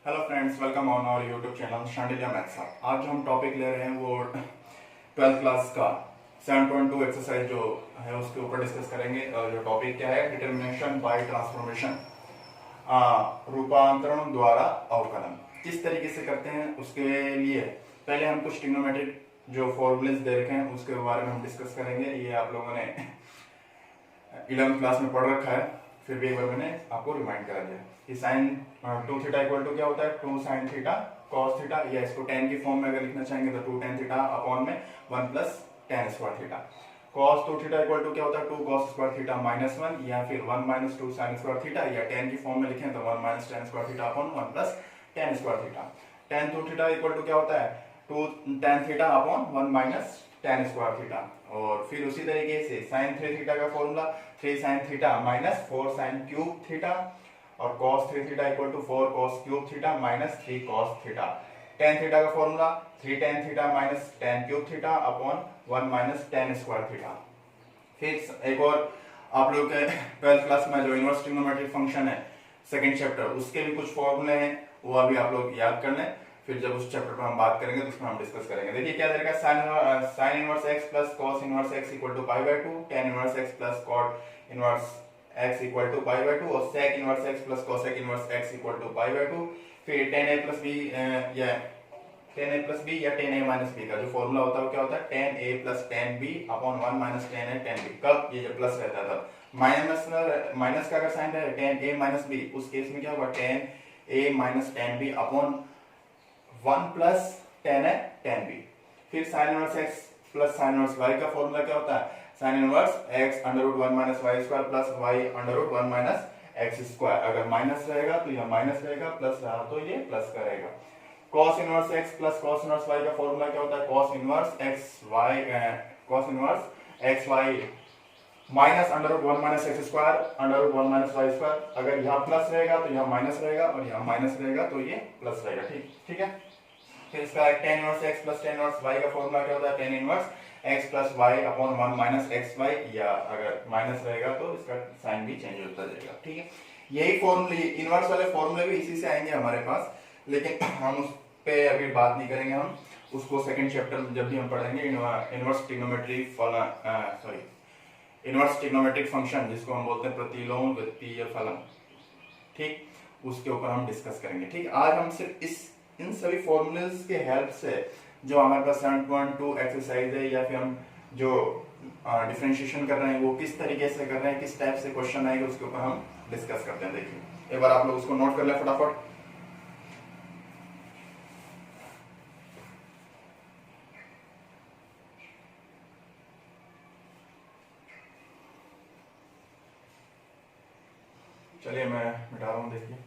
Hello friends, welcome on our YouTube channel Shandilya maths. आज जो हम टॉपिक ले रहे हैं वो 12th क्लास का 7.2 एक्सरसाइज जो है उसके ऊपर डिस्कस करेंगे। और जो टॉपिक क्या है, डिटर्मिनेशन बाय ट्रांसफॉर्मेशन, रूपांतरण द्वारा अवकलन किस तरीके से करते हैं। उसके लिए पहले हम कुछ ट्रिग्नोमेट्रिक जो फॉर्मूलेस दे रखे हैं उसके बारे में हम डिस्कस करेंगे। ये आप लोगों ने 11th क्लास में पढ़ रखा है, फिर भी एक बार मैंने आपको रिमाइंड करा दिया कि साइन 2 थीटा इक्वल टू क्या होता है, 2 साइन थीटा कॉस थीटा, या इसको tan की फॉर्म में अगर लिखना चाहेंगे तो 2 tan थीटा अपॉन में 1 plus tan square theta. cos 2 theta equal to क्या होता है, 2 cos स्क्वायर थीटा माइनस 1, या फिर 1 माइनस 2 sin स्क्वायर थीटा, या tan की फॉर्म में लिखें तो 1 minus tan square theta upon 1 plus tan square theta. tan 2 theta equal to क्या होता है, 2 tan theta upon 1 minus tan square theta. और फिर उसी तरीके से sin 3 थीटा का formula 3 sin theta minus 4 sin cube theta, और cos 3 theta equal to 4 cos cube theta minus 3 cos theta. tan theta का formula 3 tan theta minus tan cube theta upon 1 minus tan square theta. फिर एक और आप लोग के 12th class में जो इनवर्स ट्रिग्नोमेट्रिक फंक्शन है सेकंड चैप्टर, उसके भी कुछ फॉर्मूले हैं, वो अभी आप लोग याद कर लें। फिर जब उस चैप्टर पर हम बात करेंगे तो उसमें हम डिस्कस करेंगे। देखिए क्या रहेगा, sin inverse x plus cos inverse x equal to pi by 2, tan inverse x plus cot inverse x equal to pi by 2, और sec inverse x plus cosec inverse x equal to pi by 2। फिर tan a plus b या tan a plus b या tan a minus b का जो formula होता है वो क्या होता है, tan a plus tan b upon 1 minus tan a tan b। कब ये जब प्लस रहता है तब। माइनस का अगर साइन रहे tan a माइनस b, उस केस में क्या होगा, tan a minus tan b upon 1 plus tan a tan b। फिर sin inverse x plus sin inverse y का फॉर्मूला क्या होता है, sin inverse x under root 1 minus y square plus y under root 1 minus x square. अगर minus रहेगा तो यह minus रहेगा, प्लस रहा तो ये प्लस का रहेगा। cos inverse x plus cos inverse y का फॉर्मूला क्या होता है, cos inverse x y minus under root 1 minus x square under root 1 minus y square. अगर यहाँ प्लस रहेगा तो यहाँ माइनस रहेगा, और यहाँ माइनस रहेगा तो ये प्लस रहेगा। ठीक है। फिर इसका tan inverse x plus tan inverse y का फॉर्मूला क्या होता है, tan inverse x plus y upon 1 minus xy, या अगर माइनस रहेगा तो इसका साइन भी चेंज होता जाएगा। ठीक है। यही फॉर्मूले, इनवर्स वाले फॉर्मूले भी इसी से आएंगे हमारे पास, लेकिन हम उस पे अभी बात नहीं करेंगे। हम उसको सेकंड चैप्टर में जब भी हम पढ़ेंगे, इनवर्स ट्रिग्नोमेट्रिक फंक्शन जिसको हम बोलते हैं प्रतिलोम वृत्तीय फलन, ठीक, उसके ऊपर हम डिस्कस करेंगे। ठीक, आज हम सिर्फ इन सभी फॉर्मूलेस के हेल्प से जो हमारे पास 7.2 एक्सरसाइज है, या फिर हम जो डिफरेंशिएशन कर रहे हैं वो किस तरीके से कर रहे हैं, किस टाइप से क्वेश्चन आएगा, उसके ऊपर हम डिस्कस करते हैं। देखिए एक बार आप लोग उसको नोट कर लें फटाफट। चलिए मैं मिटा रहा हूं, देखिए।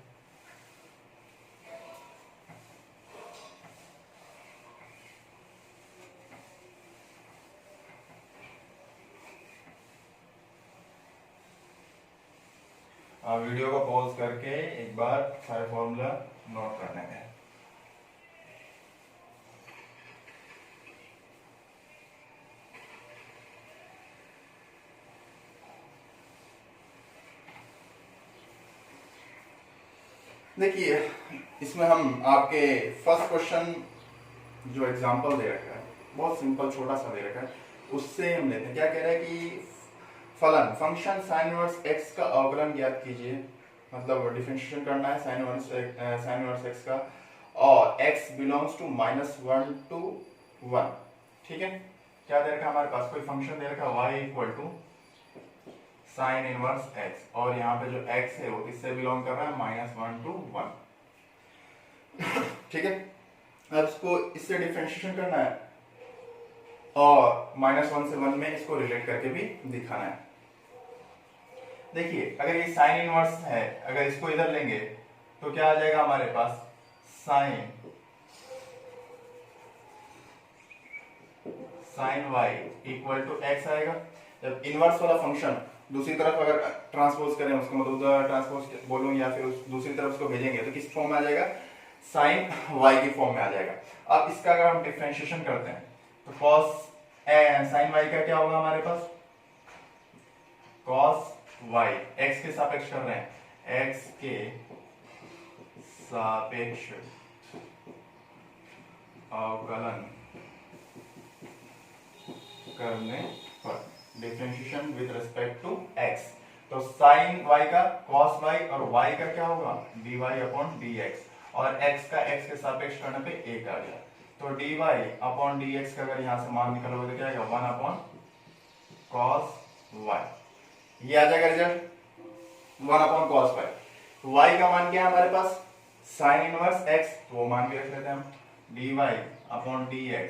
वीडियो को पॉज करके एक बार सारे फॉर्मूला नोट कर लेंगे। देखिए इसमें हम आपके फर्स्ट क्वेश्चन जो एग्जांपल दे रखा है, बहुत सिंपल छोटा सा दे रखा है, उससे हम लेते हैं। क्या कह रहा है कि फलन फंक्शन sin इनवर्स x का अवकलन ज्ञात कीजिए, मतलब डिफरेंशिएशन करना है sin इनवर्स x का, और x बिलोंग्स टू -1 to 1। ठीक है। क्या दे रखा है हमारे पास, कोई फंक्शन दे रखा है y equal to sin inverse x, और यहाँ पे जो x है वो किससे बिलोंग कर रहा है, -1 to 1। ठीक है। अब इसको इससे डिफरेंशिएशन करना है, और -1 से 1 में इसको रिलेट करके भी दिखाना है। देखिए अगर ये साइन इनवर्स है, अगर इसको इधर लेंगे तो क्या आ जाएगा हमारे पास, sine y equal to x आएगा। जब इनवर्स वाला फंक्शन दूसरी तरफ अगर ट्रांसपोज करें, उसको मतलब उधर ट्रांसपोज बोलूं या फिर दूसरी तरफ उसको भेजेंगे तो किस फॉर्म में आ जाएगा, साइन y की फॉर्म में आ जाएगा। अब इसका अगर हम डिफरेंशिएशन करते हैं तो cos साइन y का क्या होगा हमारे पास, cos y, x के सापेक्ष कर रहे हैं, x के सापेक्ष अवकलन करने पर differentiation with respect to x, तो साइन y का cos y और y का क्या होगा dy अपॉन dx, और x का x के सापेक्ष करने पे 1 आ गया, तो dy अपॉन dx का अगर यहाँ से मान निकालोगे तो क्या आएगा 1 अपॉन cos y, ये आ जाएगा result 1 upon cos y। y का मान क्या है हमारे पास साइन इनवर्स x, तो वो मान भी रख लेते हैं हम, dy upon dx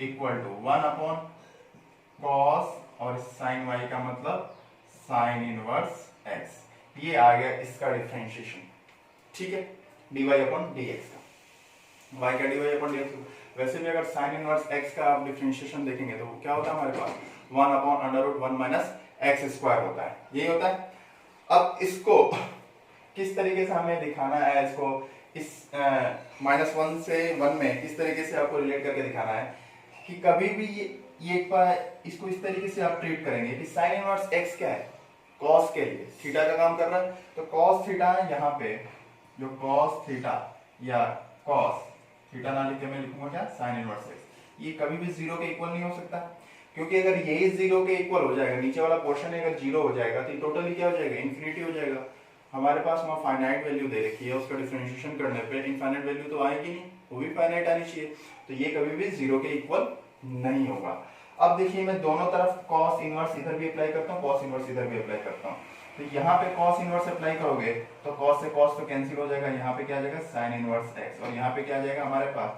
equal to 1 upon cos और साइन y का मतलब साइन इनवर्स x, ये आ गया इसका डिफरेंशिएशन, ठीक है, dy अपॉन dx का, y का dy अपॉन dx। वैसे भी अगर साइन इनवर्स x का आप डिफरेंशिएशन देखेंगे तो क्या होता है हमारे पास 1 upon under root 1 minus x square होता है, यही होता है। अब इसको किस तरीके से हमें दिखाना है, इसको इस -1 से 1 में किस तरीके से आपको रिलेट करके दिखाना है कि कभी भी ये इसको इस तरीके से आप ट्रीट करेंगे कि साइन इनवर्स x क्या है cos के लिए थीटा का काम कर रहा है, तो cos थीटा यहाँ पे जो cos थीटा या cos थीटा ना लिख के मैं लिखूंगा क्या साइन इनवर्स x, ये कभी भी 0 के इक्वल नहीं हो सकता, क्योंकि अगर यही 0 के इक्वल हो जाएगा, नीचे वाला पोर्शन अगर 0 हो जाएगा तो टोटली क्या हो जाएगा इन्फिनिटी हो जाएगा। हमारे पास वहाँ फाइनाइट वैल्यू दे रखी है, उसका डिफरेंशिएशन करने पे इनफाइनाइट वैल्यू तो आएगी नहीं, वो भी फाइनाइट आनी चाहिए, तो ये कभी भी 0 के इक्वल नहीं होगा। अब देखिए मैं दोनों तरफ cos इनवर्स इधर भी अप्लाई करता हूँ, cos इनवर्स इधर भी अप्लाई करता हूँ, तो यहाँ पे cos इनवर्स अप्लाई करोगे तो cos से cos तो कैंसिल हो जाएगा, यहाँ पे क्या आ जाएगा sin इनवर्स x, और यहाँ पे क्या आ जाएगा हमारे पास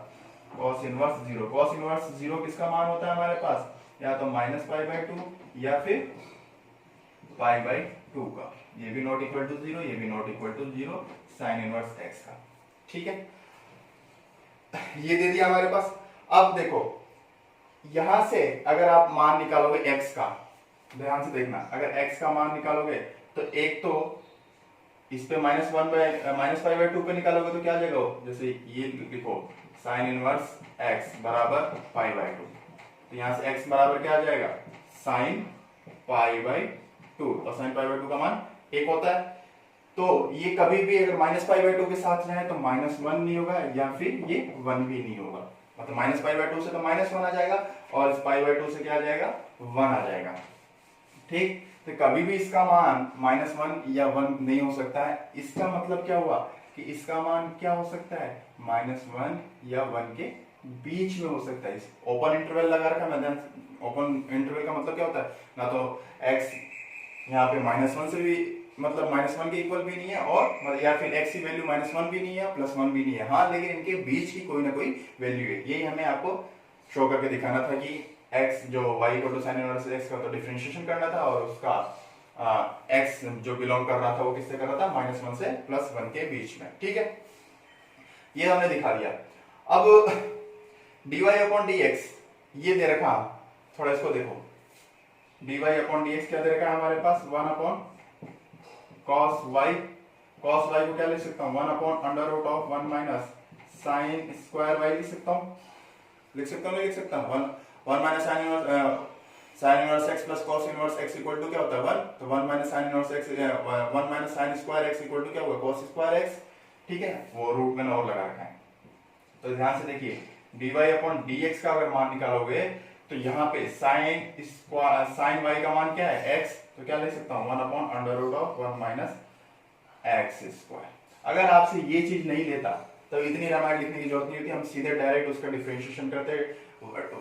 cos इनवर्स 0। cos इनवर्स 0 किसका मान होता है हमारे पास, या तो -π/2 या फिर π/2 का, ये भी नॉट इक्वल टू 0, ये भी not equal to 0 sin inverse x का, ठीक है, ये दे दिया हमारे पास। अब देखो यहां से अगर आप मान निकालोगे x का, ध्यान से देखना, अगर x का मान निकालोगे तो एक तो इस पे -π/2 पे निकालोगे तो क्या आ जाएगा, जैसे ये लिखो साइन इनवर्स x बराबर π/2, तो यहां से x बराबर क्या आ जाएगा साइन π/2, और साइन π/2 का मान 1 होता है, तो ये कभी भी अगर -π/2 के साथ जाए तो -1 नहीं होगा या फिर ये 1 भी नहीं होगा, मतलब -π/2 से तो -1 आ जाएगा और इस π/2 से क्या आ जाएगा 1 आ जाएगा, ठीक, तो कभी भी इसका मान -1 या 1 नहीं हो सकता है। इसका मतलब क्या हुआ कि इसका मान क्या हो सकता है -1 या 1 के बीच में हो सकता है। ओपन इंटरवल लगा रखा है, ओपन इंटरवल का मतलब क्या होता है, ना तो x यहाँ पे -1 से भी मतलब -1 के इक्वल भी नहीं है, और या फिर x की वैल्यू -1 भी नहीं है +1 भी नहीं है, हाँ लेकिन इनके बीच की कोई ना कोई वैल्यू है, यही हमें आपको शो करके दिखाना था कि x जो y = sin इनवर्स x का तो डिफरेंशिएशन करना था, और उसका x जो बिलोंग कर रहा था वो किससे कर रहा था -1 से +1 के बीच में, ठीक है, ये हमने दिखा दिया। अब dy अपॉन dx ये दे रखा, थोड़ा इसको देखो, dy अपॉन dx क्या दे रखा है हमारे पास 1 अपॉन cos y को क्या लिख सकता हूँ 1 upon under root of 1 minus sine square y लिख सकता हूँ नहीं लिख सकता 1 minus sine inverse x plus cos inverse x equal to क्या होता है 1, तो 1 minus sine inverse x 1 minus sine square x equal to क्या होगा cos स्क्वायर x, ठीक है, वो रूट में और लगा रखा है। तो ध्यान से देखिए dy अपॉन dx का अगर मान निकालोगे तो यहाँ पे साइन y का मान क्या है x, तो क्या लिख सकता हूँ 1 upon under root of 1 minus x square. अगर आपसे ये चीज नहीं लेता तो इतनी रामायण लिखने की जरूरत नहीं होती, हम सीधे डायरेक्ट उसका डिफरेंशिएशन करते हैं,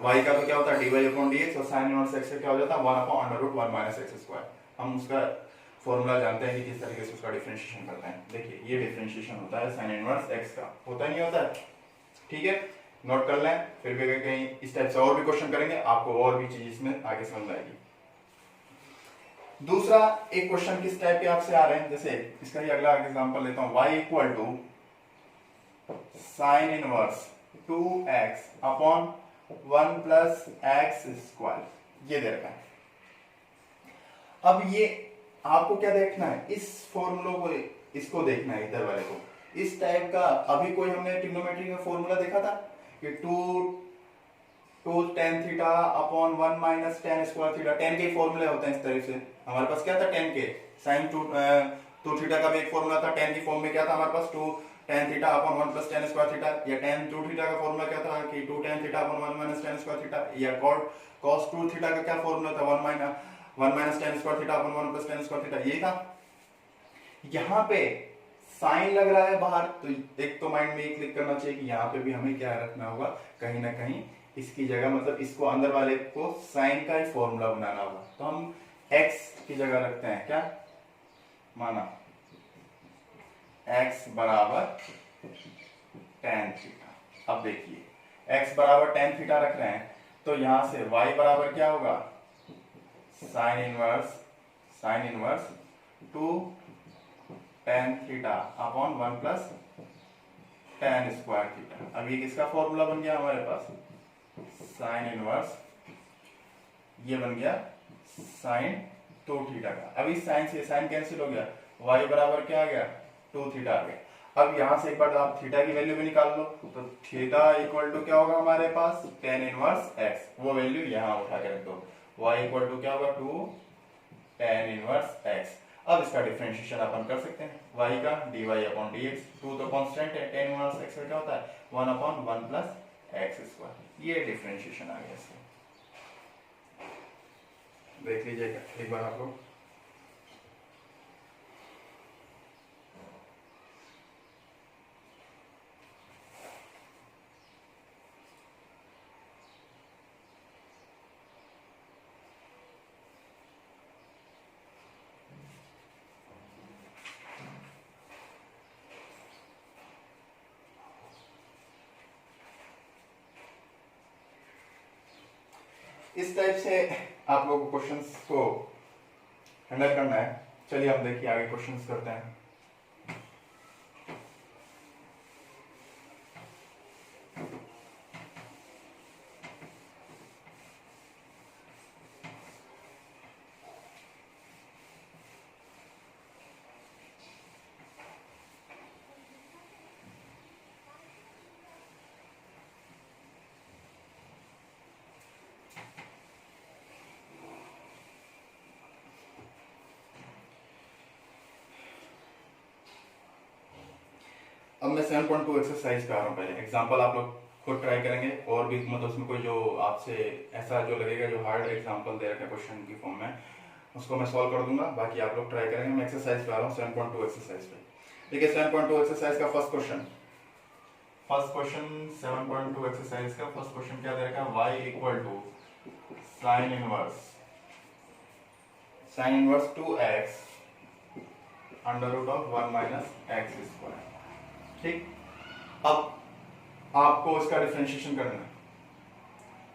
y का तो क्या होता है dy अपॉन dx, और साइन इनवर्स x का क्या हो जाता है 1 upon under root 1 minus x square. हम उसका फॉर्मूला जानते हैं कि किस तरीके से उसका डिफरेंशिएशन करते हैं। देखिए ये डिफरेंशिएशन होता है साइन इनवर्स x का, होता नहीं होता है, ठीक है, नोट कर लें, फिर भी अगर कहीं इस टाइप से और भी क्वेश्चन करेंगे आपको और भी चीज इसमें आगे समझ आएगी। दूसरा एक क्वेश्चन किस टाइप के आपसे आ रहे हैं, जैसे इसका ही अगला एग्जांपल लेता हूं, y equal to sine inverse 2x upon 1 plus x square, ये दे रखा है। अब ये आपको क्या देखना है, इस फॉर्मूला को, इसको देखना है, इधर वाले को, इस टाइप का। अभी कोई हमने ट्रिग्नोमेट्री का फॉर्मूला देखा था कि 2 tan theta upon 1 minus tan square theta, tan के फॉर्मूले होते हैं इस तरह से। हमारे पास क्या था tan के, sin 2 थीटा का भी एक फॉर्मूला था, tan की फॉर्म में क्या था हमारे पास tan theta upon 1 plus tan square theta, या tan 2 थीटा का फॉर्मूला क्या था कि 2 tan theta upon 1 minus tan square theta, या cos 2 थीटा का क्या फॉर्मूला था 1 minus tan square theta upon 1 plus tan square theta, ये था। यहाँ पे साइन लग रहा है बाहर, तो एक तो माइंड में ये क्लिक करना चाहिए कि यहाँ पे भी हमें क्या रखना होगा, कहीं ना कहीं इसकी जगह मतलब इसको अंदर वाले को साइन का ही फॉर्मूला बनाना होगा। तो हम x की जगह रखते हैं क्या, माना x बराबर tan थीटा। अब देखिए x बराबर tan थीटा रख रहे हैं, तो यहां से y बराबर क्या होगा, sign inverse 2 tan theta upon 1 plus tan square theta. अब ये किसका फॉर्मूला बन गया हमारे पास, साइन इनवर्स, ये बन गया साइन 2 थीटा का। अब इस साइन से साइन कैंसिल हो गया, y बराबर क्या आ गया 2 थीटा आ गया। अब यहां से एक बार आप थीटा की वैल्यू भी निकाल लो, तो थीटा इक्वल टू क्या होगा हमारे पास tan इनवर्स x, वो वैल्यू यहां उठा के रख दो, y इक्वल टू क्या होगा 2 tan इनवर्स x। अब इसका डिफरेंशिएशन अपन कर सकते हैं, y का dy अपॉन dx, 2 तो कांस्टेंट है, tan इनवर्स x का क्या होता है 1 अपॉन 1 प्लस x स्क्वायर। ये डिफरेंशिएशन आ गया इसका, देख लीजिएगा एक बार आप लोग। इस टाइप से आप लोगों को क्वेश्चंस को हैंडल करना है। चलिए हम देखिए आगे क्वेश्चंस करते हैं। अब मैं 7.2 एक्सरसाइज कर रहा हूँ, पहले एग्जांपल आप लोग खुद ट्राई करेंगे, और भी मतलब उसमें कोई जो आपसे ऐसा जो लगेगा जो हार्ड एग्जांपल दे रखा है क्वेश्चन की फॉर्म में, उसको मैं सॉल्व कर दूंगा, बाकी आप लोग ट्राई करेंगे। मैं एक्सरसाइज कर रहा हूँ 7.2 एक्सरसाइज पे। देखिए 7.2 एक्सरसाइज का फर्स्ट क्वेश्चन 7.2 एक्सरसाइज का फर्स्ट क्वेश्चन क्या दे रखा है, y equal to sine inverse 2x under root of 1 minus x square. ठीक, अब आपको इसका डिफरेंशिएशन करना है।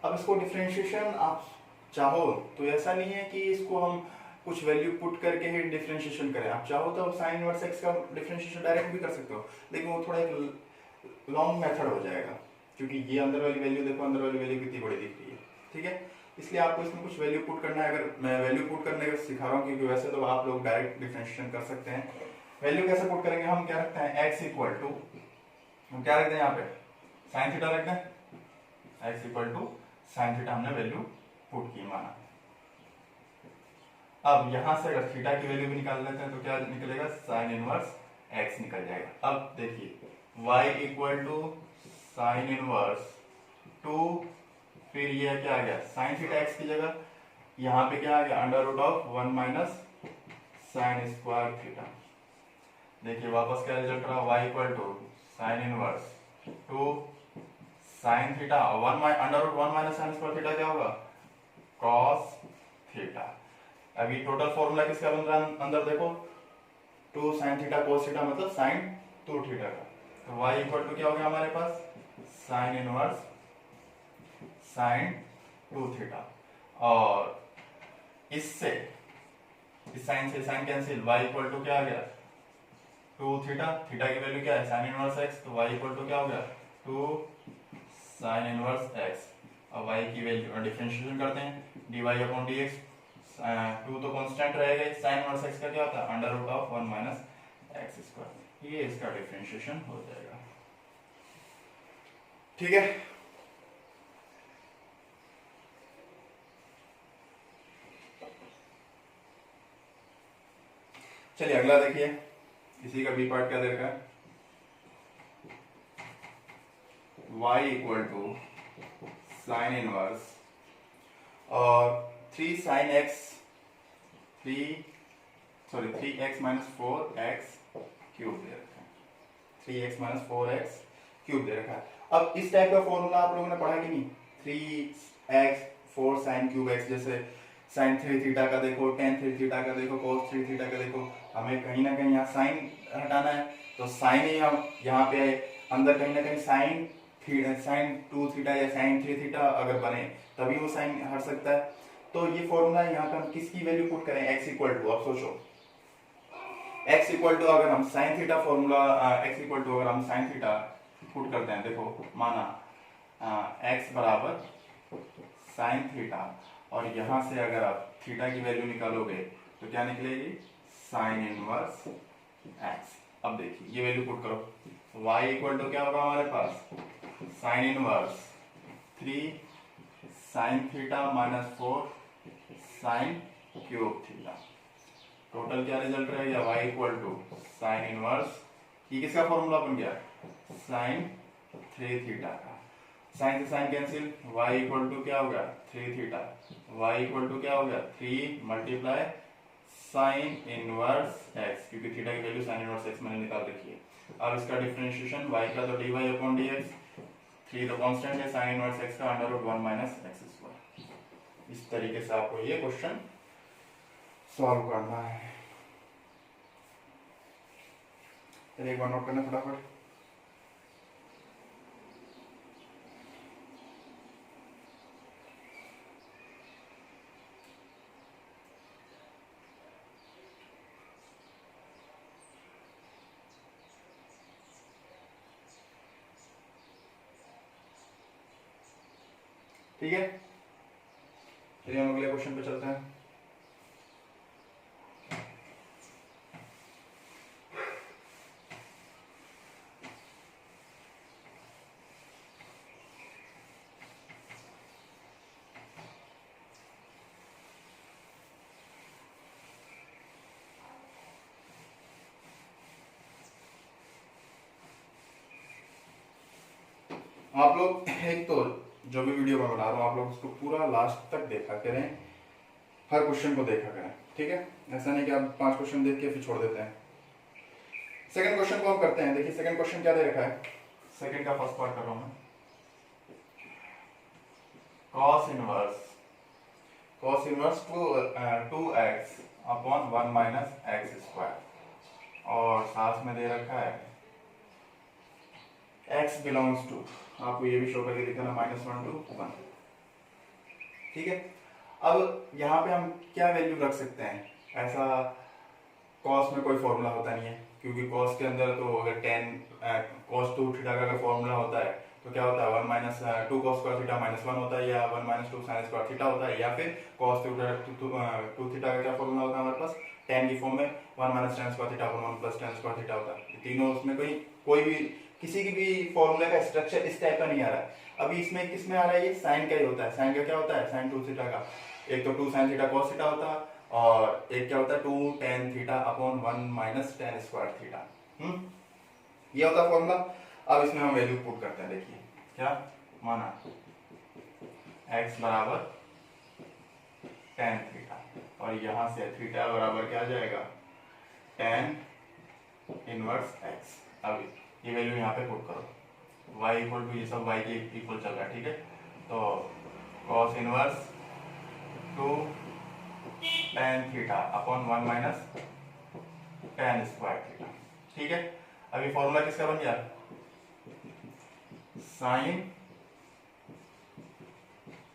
अब इसको डिफरेंशिएशन आप चाहो तो ऐसा नहीं है कि इसको हम कुछ वैल्यू पुट करके ही डिफरेंशिएशन करें, आप चाहो तो साइन इनवर्स एक्स का डिफरेंशिएशन डायरेक्ट भी कर सकते हो, लेकिन वो थोड़ा एक लॉन्ग मेथड हो जाएगा, क्योंकि ये अंदर वाली वैल्यू देखो, अंदर वाली वैल्यू कितनी बड़ी दिख रही है। ठीक है, इसलिए आपको इसमें कुछ वैल्यू पुट करना है। अगर मैं वैल्यू पुट करने का सिखा रहा हूँ, क्योंकि वैसे तो आप लोग डायरेक्ट डिफरेंशिएशन कर सकते हैं। वैल्यू कैसे पुट करेंगे, हम क्या रखते हैं x इक्वल टू, हम क्या रखते हैं यहाँ पे साइन थीटा रखते हैं, x equal to sine theta हमने वैल्यू पुट की माना। अब यहां से अगर थीटा की वैल्यू भी निकाल लेते हैं तो क्या निकलेगा, साइन इनवर्स x निकल जाएगा। अब देखिए y equal to sine inverse 2, फिर ये क्या आ गया साइन थीटा x की जगह, यहाँ पे क्या आ गया under root of 1 minus sine square theta. देखिए वापस क्या रिजल्ट रहा, y equal to sine inverse 2 sine theta, under root 1 minus sine square theta क्या होगा कॉस थीटा। अभी टोटल फॉर्मूला किसका बन रहा है अंदर देखो, 2 साइन थीटा कोस थीटा मतलब साइन 2 थीटा का। तो y इक्वल टू क्या हो गया हमारे पास साइन इनवर्स साइन 2 थीटा, और इससे इस साइन से sine cancel, y equal to क्या आ गया 2 थीटा, थीटा की वैल्यू क्या है साइन इनवर्स x, तो y इक्वल टू क्या हो गया 2 साइन इनवर्स x। अब y की वैल्यू डिफरेंशिएशन करते हैं, dy अपॉन dx, 2 तो कांस्टेंट रहेगा, साइन इनवर्स x का क्या होता है under root of 1 minus x square. ये इसका डिफरेंशिएशन हो जाएगा। ठीक है, चलिए अगला देखिए, इसी का बी पार्ट क्या दे रखा है, y equal to sine inverse और 3 sine x 3x minus 4x cube दे रखा है, 3x माइनस 4x क्यूब दे रखा है। अब इस टाइप का फॉर्मूला आप लोगों ने पढ़ा कि नहीं, 3x 4 साइन क्यूब x, जैसे साइन 3 थीटा का देखो, टेन 3 थीटा का देखो, cos 3 थीटा का देखो, हमें कहीं ना कहीं यहाँ साइन हटाना है तो साइन ही हम यहाँ पे अंदर कहीं ना कहीं साइन 2 थीटा या साइन 3 थीटा अगर बने तभी वो साइन हट सकता है। तो ये फॉर्मूला यहाँ पे हम किसकी वैल्यू पुट करें, x इक्वल टू, अब सोचो x इक्वल टू अगर हम sine theta formula x equal to अगर हम साइन थीटा पुट करते हैं, देखो माना x बराबर साइन थीटा और यहां से अगर आप थीटा की वैल्यू निकालोगे तो क्या निकलेगी, साइन इनवर्स x। अब देखिए ये वैल्यू पुट करो, y इक्वल टू क्या होगा हमारे पास, sine inverse 3 sine theta minus 4 sine cube theta, total क्या रिजल्ट रहेगा, y equal to sine inverse, ये किसका फॉर्मूला बन गया, साइन 3 थीटा का, साइन से sine cancel, y equal to क्या हो गया 3 थीटा, y इक्वल टू क्या हो गया 3 मल्टीप्लाई साइन इनवर्स x, क्योंकि थीटा की वैल्यू साइन इनवर्स x मैंने निकाल रखी है। अब इसका डिफरेंशिएशन y का तो dy अपॉन dx, 3 तो कांस्टेंट है, साइन इनवर्स x का under root 1 minus x square. इस तरीके से आपको ये क्वेश्चन सॉल्व करना है। चलिए एक बार नोट करना फटाफट। ठीक है, चलिए हम अगले क्वेश्चन पे चलते हैं। आप लोग एक तो जो भी वीडियो मैं बना रहा हूँ आप लोग उसको पूरा लास्ट तक देखा करें, हर क्वेश्चन को देखा करें, ठीक है। ऐसा नहीं कि आप 5 क्वेश्चन देख के फिर छोड़ देते हैं। सेकंड क्वेश्चन को हम करते हैं। देखिए सेकंड क्वेश्चन क्या दे रखा है, सेकंड का फर्स्ट पार्ट कर रहा हूं मैं, cos inverse 2x upon 1 minus x square और साथ में दे रखा है x बिलोंग्स टू, आपको ये भी शो करके दिखाना, -1 to 1, ठीक है। अब यहाँ पे हम क्या वैल्यू रख सकते हैं, ऐसा cos में कोई फॉर्मूला होता नहीं है, क्योंकि cos के अंदर तो अगर tan cos 2 थीटा का फॉर्मूला होता है तो क्या होता है 1 माइनस 2 cos स्क्वायर थीटा -1 होता है, या 1 माइनस 2 sin स्क्वायर थीटा होता है, या फिर cos 2 थीटा का क्या फॉर्मूला होता है हमारे पास, tan की फॉर्म में 1 minus tan square theta 1 plus tan square theta होता है। तीनों उसमें कोई भी किसी की भी फॉर्मूले का स्ट्रक्चर इस टाइप का नहीं आ रहा है। अभी इसमें किस में आ रहा है, ये साइन का ही होता है। साइन का क्या होता है, साइन 2 थीटा का, एक तो 2 साइन थीटा cos थीटा होता है और एक क्या होता है 2 tan theta upon 1 minus tan square theta, ये होता है फॉर्मूला। अब इसमें हम वैल्यू पुट करते हैं। देखिए क्या माना, x बराबर tan थीटा और यहां से थीटा बराबर क्या आ जाएगा tan इनवर्स x। अब ये वैल्यू यहाँ पे पुट करो, y इक्वल टू, ये सब y के इक्वल चल रहा है, ठीक है। तो cos inverse 2 tan theta upon 1 minus tan square theta, ठीक है। अभी फॉर्मूला किसका बन गया, साइन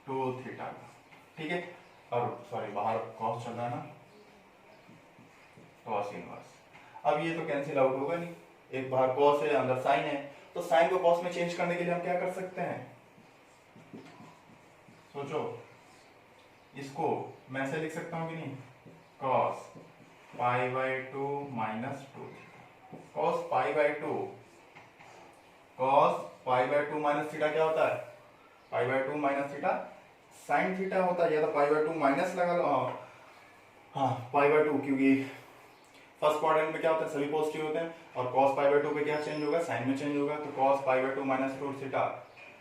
2 थीटा का, ठीक है। और सॉरी बाहर cos चल रहा है ना, cos इनवर्स, अब ये तो कैंसिल आउट होगा नहीं, एक बाहर cos है अंदर साइन है, तो साइन को cos में चेंज करने के लिए हम क्या कर सकते हैं, सोचो, इसको मैं ऐसे लिख सकता हूं कि नहीं, cos pi by 2 minus 2, cos pi by 2, cos pi by 2 minus theta क्या होता है, पाई by 2 minus theta sine theta होता है, या तो पाई बाई 2 माइनस लगा लो, हाँ पाई बाई 2, क्योंकि फर्स्ट क्वाड्रेंट में क्या होता है सभी पॉजिटिव होते हैं, और cos पाई बाई 2 पे क्या चेंज होगा, साइन में चेंज होगा, तो cos pi by 2 minus 2 theta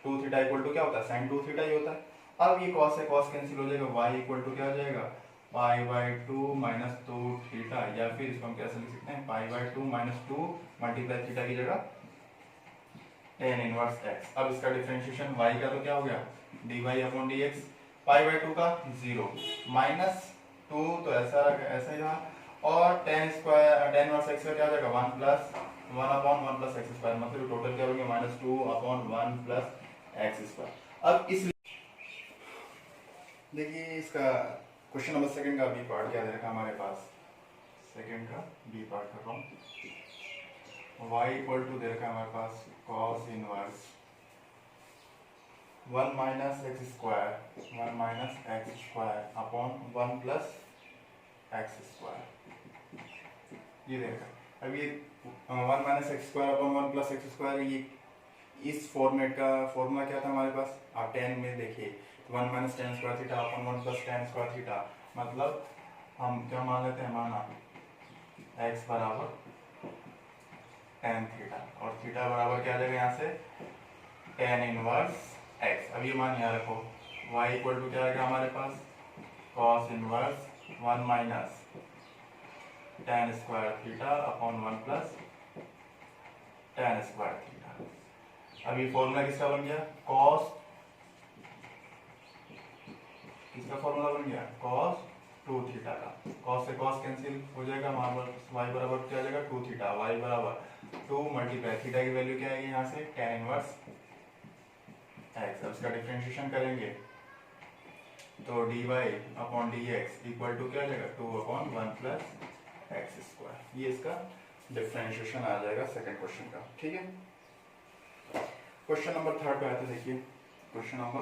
two theta equal to क्या होता है, साइन टू थीटा ही होता है। अब ये कॉस है, कॉस कैंसिल हो जाएगा, वाई इक्वल टू क्या हो जाएगा, pi by two minus two theta, या फिर इसको हम कैसे लिख सकते हैं, pi by two minus two multiply theta की जगह tan इनवर्स x। अब इसका डिफरेंशिएशन y का तो क्या हो गया, dy upon dx, pi by two का 0 माइनस टू तो ऐसा ही रहा, और tan square tan inverse x का क्या हो जाएगा 1 plus 1 upon 1 plus x square, मतलब टोटल क्या हो गया minus two upon 1 plus x square. अब इस देखिए इसका क्वेश्चन नंबर सेकंड का बी पार्ट क्या दे रखा हमारे पास, सेकंड का बी पार्ट कर रहा हूँ, y इक्वल टू दे रखा है हमारे पास cos inverse 1 minus x square upon 1 plus x square, ये दे रखा है। अब ये 1 minus x square upon 1 plus x square, ये इस फॉर्मेट का फॉर्मूला क्या था हमारे पास, आप टेन में देखिए 1 minus ten square theta upon 1 plus tan square theta, मतलब हम क्या मान लेते हैं, माना x बराबर tan थीटा, और थीटा बराबर क्या आ जाएगा यहाँ से tan इनवर्स x। अब ये मान यहाँ रखो, y इक्वल टू क्या आएगा हमारे पास cos inverse 1 minus tan square theta upon 1 plus tan square theta. अब ये फॉर्मूला किसका बन गया, cos, किसका फॉर्मूला बन गया, cos 2 थीटा का, cos से cos कैंसिल हो जाएगा, y बराबर क्या आ जाएगा 2 थीटा, y बराबर 2 मल्टीप्लाई थीटा की वैल्यू क्या आएगी यहाँ से tan इनवर्स x। अब इसका डिफरेंशिएशन करेंगे तो dy upon dx equal to क्या आ जाएगा 2 अपॉन 1 प्लस एक्स स्क्वायर, ये इसका डिफरेंशिएशन आ जाएगा सेकंड क्वेश्चन का। ठीक है, क्वेश्चन नंबर थर्ड पे आते हैं। देखिए क्वेश्चन नंबर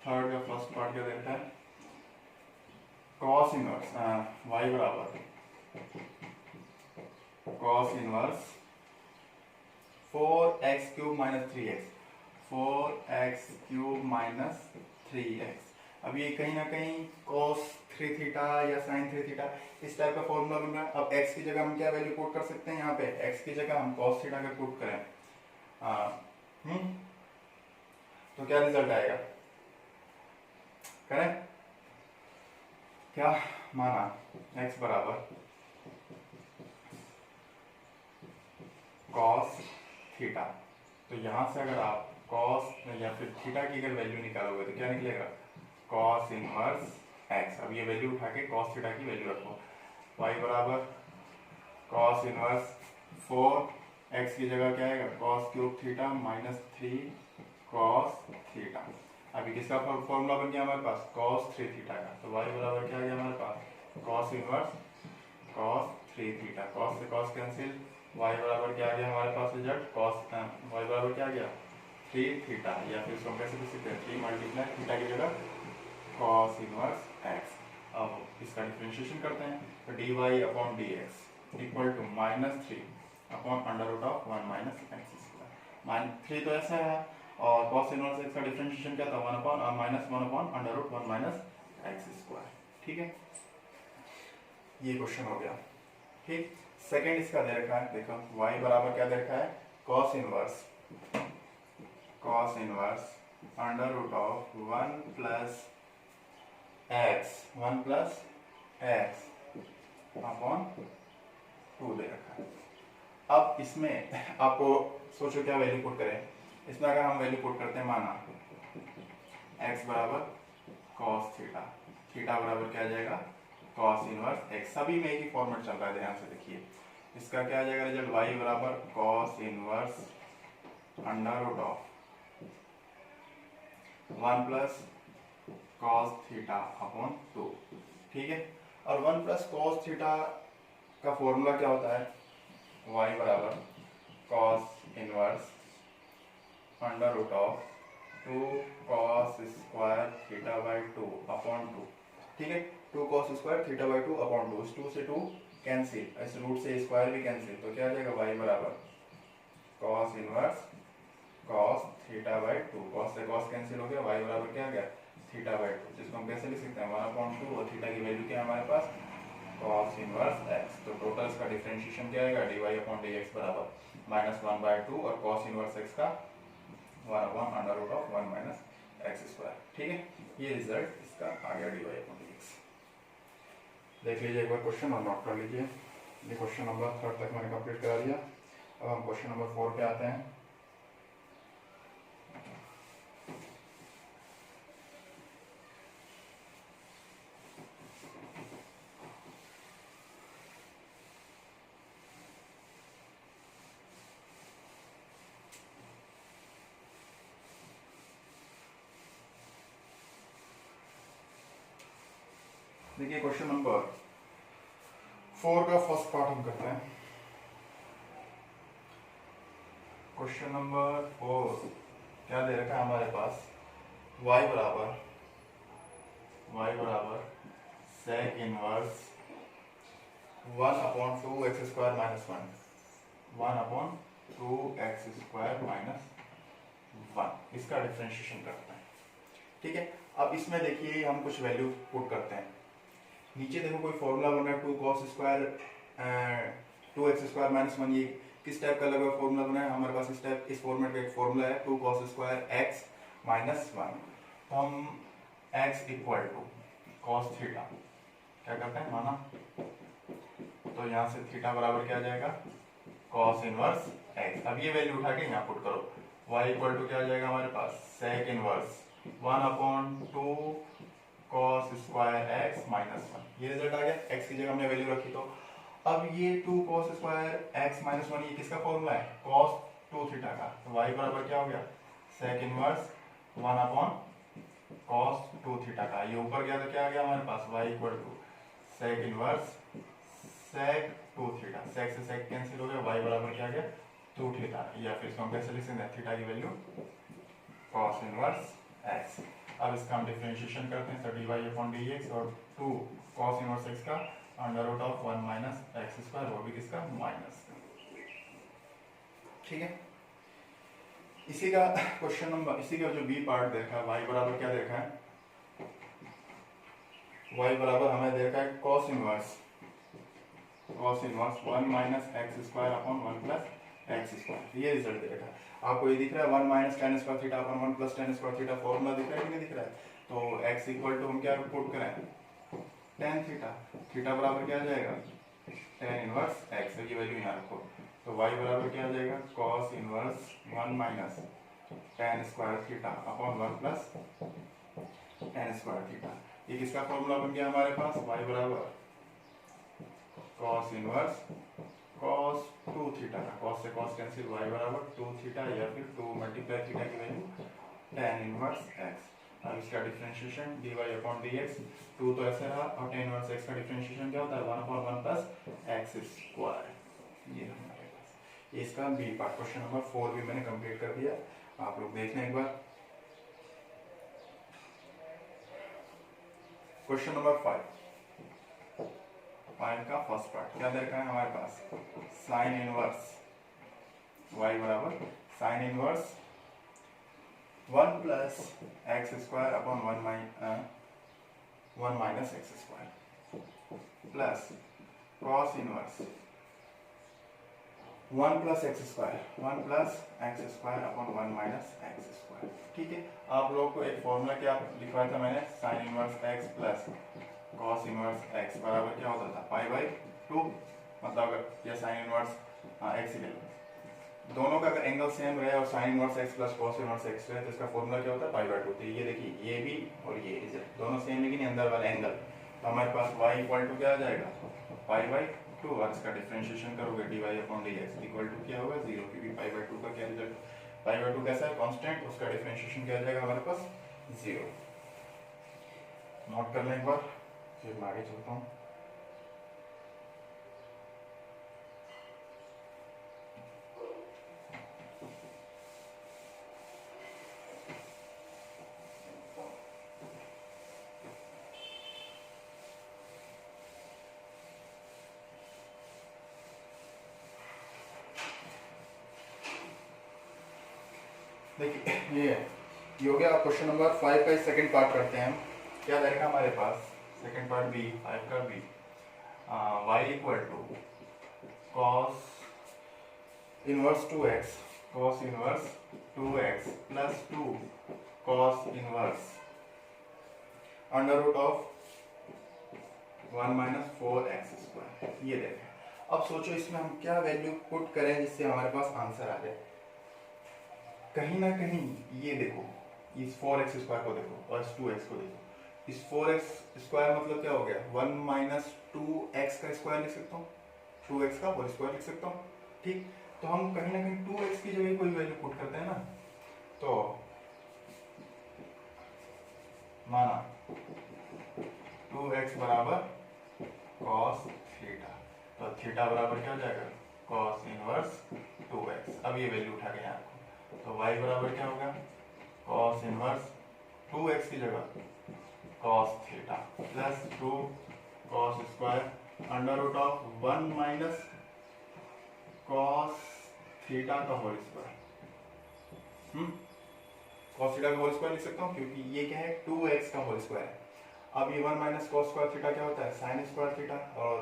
थर्ड का फर्स्ट पार्ट क्या देता है, cos इनवर्स y बराबर cos inverse 4x cube minus 3x, 4x cube minus 3x। अब ये कहीं ना कहीं cos 3 थीटा या sin 3 थीटा इस टाइप का फॉर्मूला बन रहा है। अब x की जगह हम क्या वैल्यू पुट कर सकते हैं, यहाँ पे x की जगह हम cos थीटा का पुट करें, तो क्या रिजल्ट आएगा, करें क्या, माना x बराबर cos थीटा, तो यहां से अगर आप cos या फिर थीटा की अगर वैल्यू निकालोगे तो क्या निकलेगा cos इनवर्स x। अब ये वैल्यू उठा के cos थीटा की वैल्यू रखो, y बराबर cos इनवर्स 4x की जगह क्या आएगा cos cube theta minus 3 cos theta. अभी किसका फॉर्मूला बन गया हमारे पास cos 3 थीटा का, तो y बराबर क्या आ गया हमारे पास cos inverse cos 3 theta, cos से cos कैंसिल, y बराबर क्या आ गया हमारे पास रिजल्ट cos y बराबर क्या आ गया 3 थीटा, या फिर इसको कैसे लिख सकते हैं 3 मल्टीप्लाई थीटा की जगह cos इनवर्स x। अब इसका डिफरेंशिएशन करते हैं, तो dy upon dx equal to minus 3 upon under root of 1 minus x square, 3 तो ऐसा है, और cos इनवर्स x का डिफरेंशिएशन क्या था 1 upon minus 1 upon under root 1 minus x square. ठीक है, ये क्वेश्चन हो गया। ठीक, सेकंड इसका दे रखा है, देखो y बराबर क्या दे रखा है cos inverse under root of 1 plus x upon 2 दे रखा है। अब इसमें आपको सोचो क्या वैल्यू पुट करें, इसमें अगर हम वैल्यू पुट करते हैं, माना x बराबर cos थीटा, थीटा बराबर क्या आ जाएगा cos इनवर्स x, सभी में एक ही फॉर्मेट चल रहा है, ध्यान से देखिए, इसका क्या आ जाएगा रिजल्ट y बराबर cos inverse under root of 1 plus cos theta upon 2। ठीक है, और 1 प्लस cos थीटा का फॉर्मूला क्या होता है, y बराबर cos inverse under root of 2 cos square theta by 2 upon 2। ठीक है, 2 cos square theta by 2 upon 2, इस 2 से 2 कैंसिल, इस रूट से स्क्वायर भी कैंसिल, तो क्या आ जाएगा y बराबर cos inverse cos theta by 2, cos से cos कैंसिल हो गया, y बराबर क्या आ गया थीटा बाई 2, जिसको हम कैसे लिख सकते हैं 1 अपॉन 2, और थीटा की वैल्यू क्या है हमारे पास cos इनवर्स x। तो टोटल इसका डिफरेंशिएशन क्या आएगा dy अपॉन dx बराबर माइनस 1 बाई 2, और cos इनवर्स x का 1 upon under root of 1 minus x square. ठीक है, ये रिजल्ट इसका आ गया dy अपॉन dx। देख लीजिए एक बार क्वेश्चन और नोट कर लीजिए। ये क्वेश्चन नंबर 3 तक मैंने कंप्लीट करा दिया। अब हम क्वेश्चन नंबर 4 पे आते हैं। देखिए क्वेश्चन नंबर 4 का फर्स्ट पार्ट हम करते हैं। क्वेश्चन नंबर 4 क्या दे रखा है हमारे पास, y बराबर sec inverse 1 upon 2x square minus 1 upon 2x square minus 1, इसका डिफरेंशिएशन करते हैं। ठीक है, अब इसमें देखिए हम कुछ वैल्यू पुट करते हैं। नीचे देखो कोई फॉर्मूला बना है 2 cos square 2x square minus 1, ये किस टाइप का लगा फॉर्मूला बना है हमारे पास, इस टाइप इस फॉर्मेट का एक फॉर्मूला है 2 cos स्क्वायर x माइनस 1। तो हम x equal to cos theta क्या करते हैं माना, तो यहाँ से थीटा बराबर क्या आ जाएगा cos इनवर्स x। अब ये वैल्यू उठा के यहाँ पुट करो, y इक्वल टू क्या आ जाएगा हमारे पास sec inverse 1 upon 2 cos square x minus 1, ये रिजल्ट आ गया। x की जगह हमने वैल्यू रखी। तो अब ये 2 cos स्क्वायर x माइनस 1 ये किसका फॉर्मूला है cos 2 थीटा का, तो y बराबर क्या हो गया sec inverse 1 upon cos 2 theta का। ये ऊपर गया तो क्या आ गया हमारे पास y equal to sec inverse sec 2 theta, sec से सेक कैंसिल हो गया, y बराबर क्या आ गया 2 थीटा, या फिर इसको हम कैसे लिख सकते हैं थीटा की वैल्यू cos इनवर्स x। अब इसका हम डिफरेंशिएशन करते हैं, तो dy अपॉन dx और 2 cos इनवर्स x का under root of 1 minus x square, वो भी किसका माइनस। ठीक है, इसी का क्वेश्चन नंबर, इसी का जो बी पार्ट देखा है y बराबर क्या देखा है, y बराबर हमें देखा है cos inverse 1 minus x square upon 1 plus x square, ये रिजल्ट देखा है। आपको ये दिख रहा है 1 minus ten square theta upon 1 plus tan square theta, formula दिख रहा है कि नहीं दिख रहा है। तो x इक्वल टू हम क्या पुट करें tan थीटा, थीटा बराबर क्या आ जाएगा tan इनवर्स x, की वैल्यू यहाँ रखो। तो y बराबर क्या आ जाएगा cos inverse 1 minus tan square theta upon 1 plus tan square theta, ये किसका फॉर्मूला बन गया हमारे पास, y बराबर cos इनवर्स cos 2 थीटा का, cos से cos कैंसिल, y बराबर 2 थीटा या फिर 2 मल्टीप्लाई थीटा की वैल्यू tan इनवर्स x। अब इसका डिफरेंशिएशन dy अपॉन dx, 2 तो ऐसे रहा और tan इनवर्स x का डिफरेंशिएशन क्या होता है 1 अपॉन 1 प्लस एक्स स्क्वायर, ये हमारे पास। ये इसका बी पार्ट क्वेश्चन नंबर 4 भी मैंने कंप्लीट कर दिया, आप लोग देख लें एक बार। क्वेश्चन नंबर 5 का फर्स्ट पार्ट क्या दे रखा है हमारे पास, साइन इनवर्स y बराबर sine inverse 1 plus x square upon 1 minus x square plus cos inverse 1 plus x square upon 1 minus x square. ठीक है, आप लोगों को एक फॉर्मूला क्या लिखवाया था मैंने, sine inverse x plus cos inverse x बराबर क्या होता था पाई बाई 2, मतलब अगर यह साइन इनवर्स एक्स ही ले लो, दोनों का अगर एंगल सेम रहे और sine inverse x plus cos inverse x रहे तो इसका फॉर्मूला क्या होता है पाई बाई 2। तो ये देखिए ये भी और ये रिजल्ट दोनों सेम है कि नहीं अंदर वाला एंगल, तो हमारे पास y इक्वल टू क्या आ जाएगा पाई बाई 2, और इसका डिफरेंशिएशन करोगे dy upon dx equal to क्या होगा 0, क्योंकि पाई बाई 2 का क्या रिजल्ट, पाई बाई 2 कैसा है कांस्टेंट, उसका डिफरेंशिएशन क्या आ जाएगा हमारे पास 0। नोट कर लें एक बार, फिर मैं आगे चलता हूँ। देखिए ये हो गया क्वेश्चन नंबर 5 का सेकंड पार्ट करते हैं हम। क्या रहेगा हमारे पास सेकंड पार्ट बी 5 का B, y equal to cos inverse 2x cos inverse 2x plus 2 cos inverse under root of 1 minus 4x square. ये देखें, अब सोचो इसमें हम क्या वैल्यू पुट करें जिससे हमारे पास आंसर आ जाए। कहीं ना कहीं ये देखो, इस 4x स्क्वायर को देखो और इस 2x को देखो। इस 4x स्क्वायर मतलब क्या हो गया, 1 माइनस 2x का स्क्वायर लिख सकता हूँ, 2x का होल स्क्वायर लिख सकता हूँ। ठीक, तो हम कहीं ना कहीं 2x की जगह कोई वैल्यू पुट करते हैं ना, तो माना 2x बराबर cos थीटा, तो थीटा बराबर क्या हो जाएगा, cos इनवर्स 2x। अब ये वैल्यू उठा के यहाँ रखो, तो y बराबर क्या होगा, cos इनवर्स 2x की जगह cos theta plus 2 cos square under root of 1 minus cos theta का होल स्क्वायर। cos थीटा का होल स्क्वायर लिख सकता हूँ क्योंकि ये क्या है, 2x का होल स्क्वायर है। अब ये 1 माइनस cos स्क्वायर थीटा क्या होता है, sin स्क्वायर थीटा, और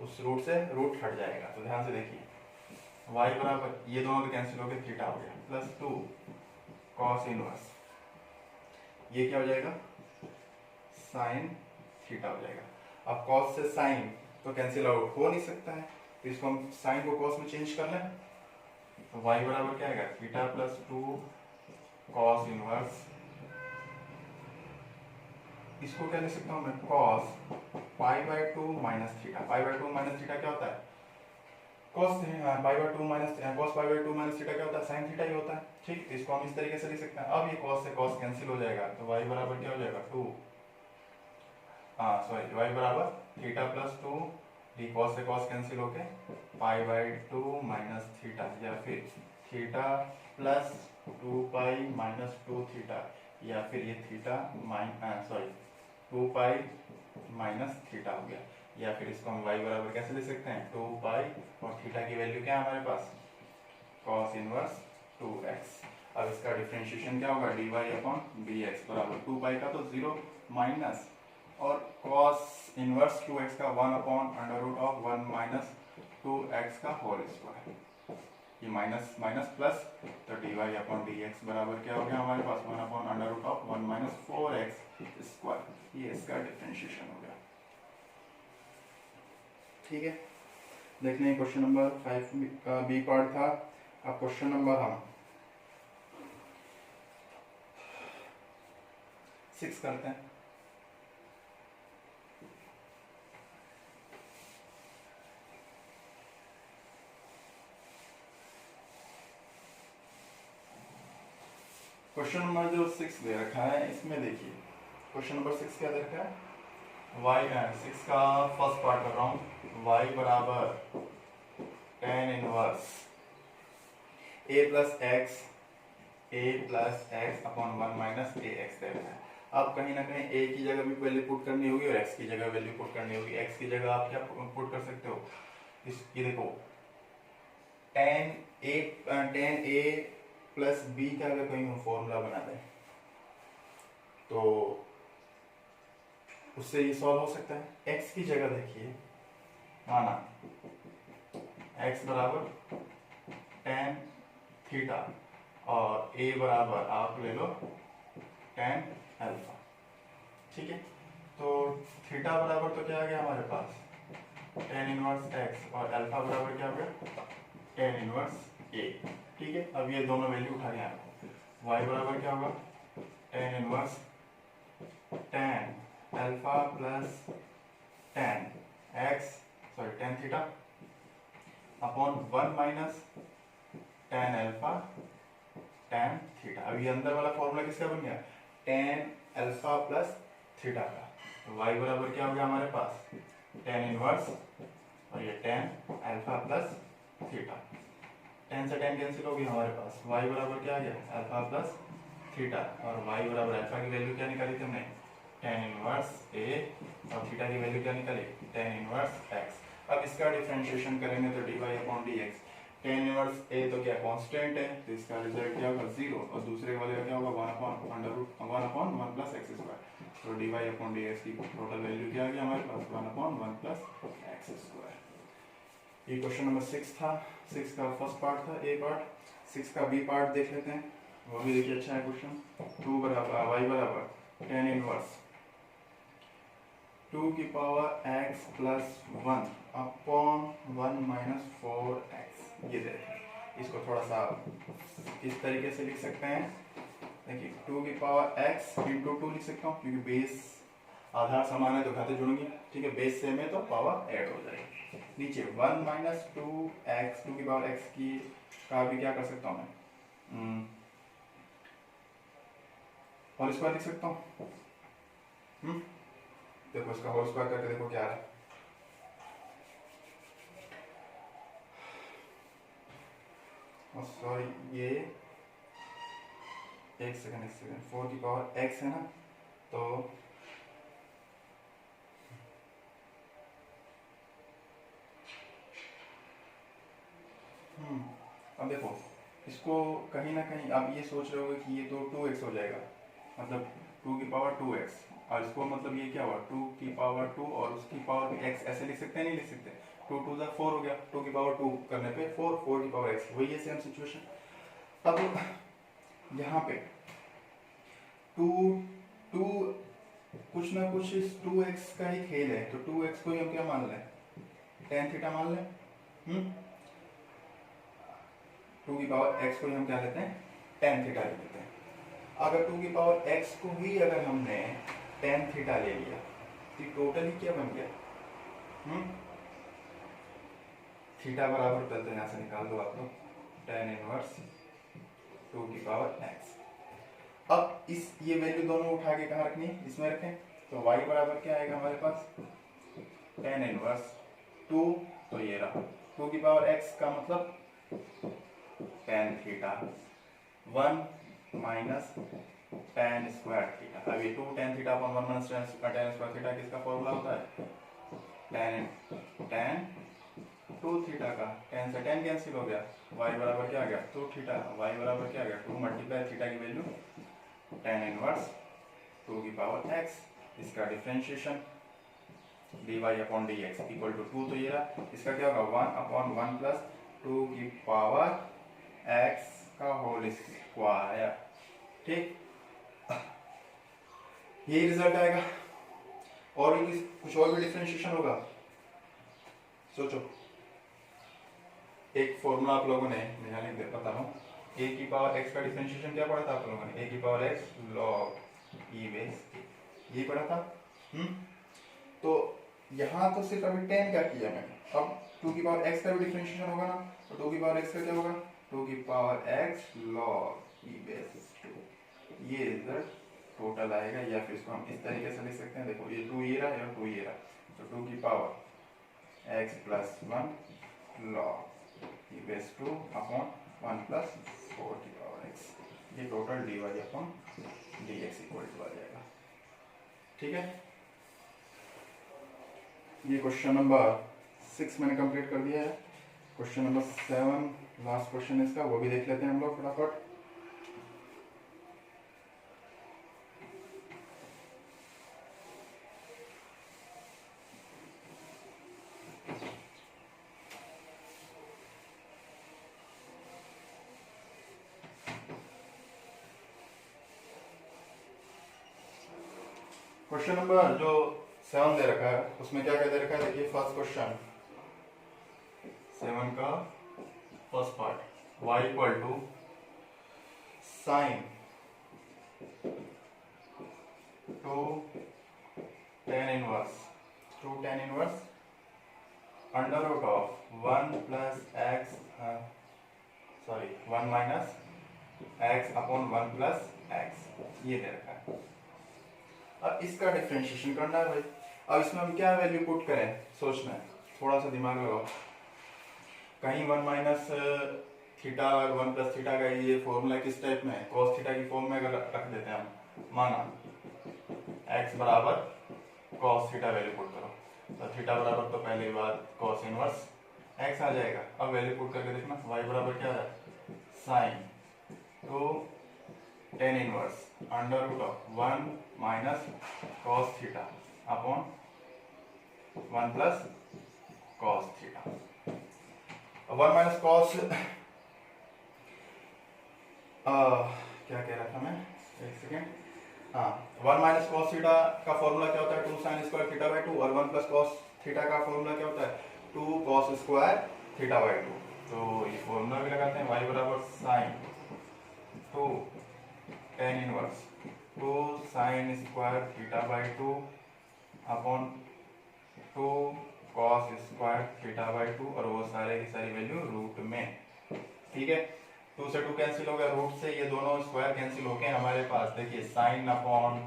उस रूट से रूट हट जाएगा। तो ध्यान से देखिए, y बराबर ये दोनों तो कैंसिल हो गए, थीटा हो गया प्लस 2 cos इनवर्स, ये क्या हो जाएगा, sin थीटा हो जाएगा। अब cos से sin तो कैंसिल आउट हो नहीं सकता है, तो इसको हम sin को cos में चेंज कर लें, तो y बराबर क्या आएगा, थीटा प्लस 2 cos इनवर्स, इसको क्या लिख सकता हूँ मैं, cos pi by 2 minus theta. Pi by 2 minus theta क्या होता है, cos pi by 2 minus cos pi by 2 minus theta क्या होता है, sin थीटा ही होता है। ठीक, तो इसको हम इस तरीके से लिख सकते हैं। अब ये cos से cos कैंसिल हो जाएगा, तो y बराबर क्या हो जाएगा, 2 y बराबर थीटा प्लस 2 डी cos से cos कैंसिल होके पाई बाय 2 माइनस थीटा, या फिर theta plus 2 pi minus 2 theta, या फिर ये थीटा 2 पाई माइनस थीटा हो गया, या फिर इसको हम y बराबर कैसे लिख सकते हैं, 2 पाई और थीटा की वैल्यू क्या है हमारे पास, cos इनवर्स 2x। अब इसका डिफरेंशिएशन क्या होगा, dy अपॉन dx बराबर 2 पाई का तो 0 माइनस और cos इनवर्स 2x का 1 upon under root of 1 minus 2x का होल स्क्वायर, ये माइनस माइनस प्लस, तो dy अपॉन dx बराबर क्या हो गया हमारे पास, 1 upon under root of 1 minus 4x square. ये इसका डिफरेंशिएशन हो गया। ठीक है, देखते हैं क्वेश्चन नंबर 5 का बी पार्ट था। अब क्वेश्चन नंबर हम 6 करते हैं। क्वेश्चन नंबर जो 6 दे रखा है, इसमें देखिए क्वेश्चन नंबर 6 क्या दे रखा है, y 6 का फर्स्ट पार्ट कर रहा हूँ, y बराबर tan inverse a plus x upon 1 minus ax दे रखा है। अब कहीं ना कहीं a की जगह भी वैल्यू पुट करनी होगी और x की जगह वैल्यू पुट करनी होगी। x की जगह आप क्या पुट कर सकते हो, ये देखो tan a प्लस b का अगर कहीं हम फॉर्मूला बना दें तो उससे ये सॉल्व हो सकता है। x की जगह देखिए, माना x बराबर tan थीटा और a बराबर आप ले लो tan अल्फा। ठीक है, तो थीटा बराबर तो क्या आ गया हमारे पास, tan इनवर्स x, और अल्फा बराबर क्या हो गया, tan इनवर्स a। ठीक है, अब ये दोनों वैल्यू उठा के आपको y बराबर क्या होगा, tan inverse tan alpha plus tan theta upon 1 minus tan alpha tan theta. अब ये अंदर वाला फॉर्मूला किसका बन गया, tan अल्फा प्लस थीटा का। तो y बराबर क्या हो गया हमारे पास, tan इनवर्स और ये tan alpha plus theta, tan से tan कैंसिल हो गया हमारे पास, y बराबर क्या आ गया, अल्फा प्लस थीटा, और y बराबर अल्फा की वैल्यू क्या निकाली थे हमने, tan इनवर्स a, और थीटा की वैल्यू क्या निकाली, tan इनवर्स x। अब इसका डिफरेंशिएशन करेंगे तो dy upon dx, tan inverse a तो क्या कांस्टेंट है, तो इसका रिजल्ट क्या होगा 0, और दूसरे वाले का क्या होगा 1 upon under root 1 upon 1 plus x square. तो dy अपॉन dx की टोटल वैल्यू क्या आ गया हमारे पास, 1 अपॉन 1 प्लस x स्क्वायर। ये क्वेश्चन नंबर 6 था, 6 का फर्स्ट पार्ट था, ए पार्ट। 6 का बी पार्ट देख लेते हैं, वो भी देखिए अच्छा है क्वेश्चन। 2 बराबर वाई बराबर टेन इनवर्स 2 की power x plus 1 upon 1 minus 4x। ये देखें, इसको थोड़ा सा इस तरीके से लिख सकते हैं। देखिए 2 की पावर x इंटू 2 लिख सकता हूँ, क्योंकि बेस आधार समान है तो घाते जुड़ेंगे, ठीक है। बेस सेम है तो पावर ऐड हो जाएगी। नीचे 1 माइनस 2x 2 की पावर x की का भी क्या कर सकता हूँ मैं, होल स्क्वायर लिख सकता हूँ। देखो इसका होल स्क्वायर करके देखो क्या है। सॉरी ये एक सेकंड 4 की पावर x है ना, तो अब देखो इसको कहीं ना कहीं आप ये सोच रहे होगे कि ये तो 2x हो जाएगा, मतलब 2 की पावर 2x, और इसको मतलब ये क्या हुआ 2 की पावर 2 और उसकी पावर x, ऐसे लिख सकते हैं नहीं लिख सकते। 2 2 जा 4 हो गया, 2 की पावर 2 करने पे 4 4 की पावर x, वही है सेम सिचुएशन। अब यहाँ पे 2 2 कुछ ना कुछ इस 2x का ही खेल है, तो 2x को ही हम क्या मान लें, tan थीटा मान लें। 2 की पावर x को ही हम क्या लेते हैं, tan थीटा ले लेते हैं। अगर 2 की पावर x को ही अगर हमने tan थीटा ले लिया तो टोटल ही क्या बन गया, थीटा बराबर पहले तो यहाँ से निकाल दो आप लोग, tan इनवर्स 2 की पावर x। अब इस ये वैल्यू दोनों उठा के कहाँ रखनी है, इसमें रखें, तो y बराबर क्या आएगा हमारे पास, tan इनवर्स 2, तो ये रहा 2 की पावर x का मतलब tan theta 1 minus tan square theta. अब ये 2 tan theta upon 1 minus tan square theta किसका फॉर्मूला होता है, tan 2 थीटा का, tan से tan कैंसिल हो गया, y बराबर क्या आ गया 2 थीटा, y बराबर क्या आ गया 2 मल्टीप्लाई थीटा की वैल्यू tan इनवर्स 2 की पावर x, इसका differentiation dy upon dx equal to 2, तो ये रहा, इसका क्या होगा 1 अपॉन 1 प्लस 2 की पावर x का होल स्क्वायर, ठीक, यही रिजल्ट आएगा। और भी कुछ और भी डिफरेंशिएशन होगा, सोचो। एक फॉर्मूला आप लोगों ने, मैं यहाँ लिख बता रहा हूँ, a की पावर x का डिफरेंशिएशन क्या पढ़ा था आप लोगों ने, a की power x log e base, ये पढ़ा था। तो यहाँ तो सिर्फ अभी 10 का किया मैंने, अब 2 की पावर x का भी डिफरेंशिएशन होगा ना, तो 2 की पावर x का क्या होगा 2 की power x log e base 2, ये रिजल्ट टोटल आएगा। या फिर इसको हम इस तरीके से लिख सकते हैं, देखो ये 2 ये रहा और 2 ये रहा, तो 2 की power x plus 1 log e base 2 upon 1 plus 4 की पावर x, ये total dy upon dx equal to आ जाएगा, ठीक है। ये क्वेश्चन नंबर 6 मैंने कंप्लीट कर दिया है। क्वेश्चन नंबर 7 लास्ट क्वेश्चन है इसका, वो भी देख लेते हैं हम लोग फटाफट। क्वेश्चन नंबर जो 7 दे रखा है उसमें क्या क्या दे रखा है, देखिए फर्स्ट क्वेश्चन 7 का first part y equal to sine 2 tan inverse under root of 1 plus x, sorry 1 minus x upon 1 plus x, ये दे रखा है। अब इसका डिफरेंशिएशन करना है भाई। अब इसमें हम क्या वैल्यू पुट करें, सोचना है, थोड़ा सा दिमाग लगाओ। कहीं 1 माइनस थीटा और 1 प्लस थीटा का ये फॉर्मूला किस टाइप में है, cos थीटा की फॉर्म में अगर रख देते हैं हम, माना x बराबर cos थीटा वैल्यू पुट करो, तो थीटा बराबर तो पहले बात cos इनवर्स x आ जाएगा। अब वैल्यू पुट करके देखना, y बराबर क्या है sine 2 tan inverse under root of 1 minus cos theta upon 1 plus cos theta. 1 minus cos क्या कह रहा था मैं, एक सेकेंड। हाँ, 1 माइनस कॉस थीटा का फॉर्मूला क्या होता है, 2 साइन स्क्वायर थीटा बाई 2, और 1 प्लस कॉस थीटा का फॉर्मूला क्या होता है, 2 कॉस स्क्वायर थीटा बाई 2। तो ये फॉर्मूला भी लगाते हैं, y बराबर sine 2 tan inverse 2 sine square theta by 2 upon 2 cos square theta by 2, और वो सारे की सारी वैल्यू रूट में। ठीक है, 2 से 2 कैंसिल हो गया, रूट से ये दोनों स्क्वायर कैंसिल हो गए हमारे पास। देखिए साइन अपॉन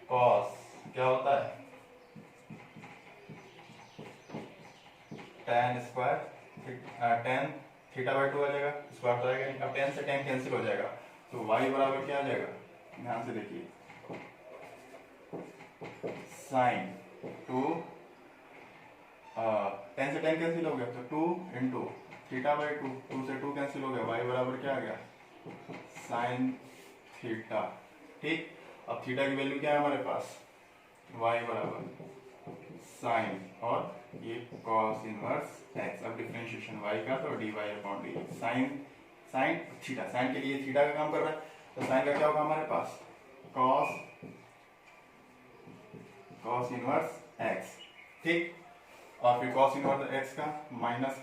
कॉस क्या होता है, ten square tan theta by 2 आ जाएगा, स्क्वायर तो आएगा नहीं। अब 10 से 10 कैंसिल हो जाएगा, तो y बराबर क्या आ जाएगा, ध्यान से देखिए, साइन 2 10 से 10 कैंसिल हो गया, तो 2 इंटू थीटा बाई 2, 2 से 2 कैंसिल हो गया, y बराबर क्या आ गया, साइन थीटा। ठीक, अब थीटा की वैल्यू क्या है हमारे पास, y बराबर साइन और ये cos इनवर्स x। अब डिफरेंशिएशन y का, तो dy upon dy, sine sine theta, sine के लिए थीटा का काम कर रहा है, तो साइन का क्या होगा हमारे पास, cos इनवर्स x। ठीक, और फिर cos इनवर्स x का minus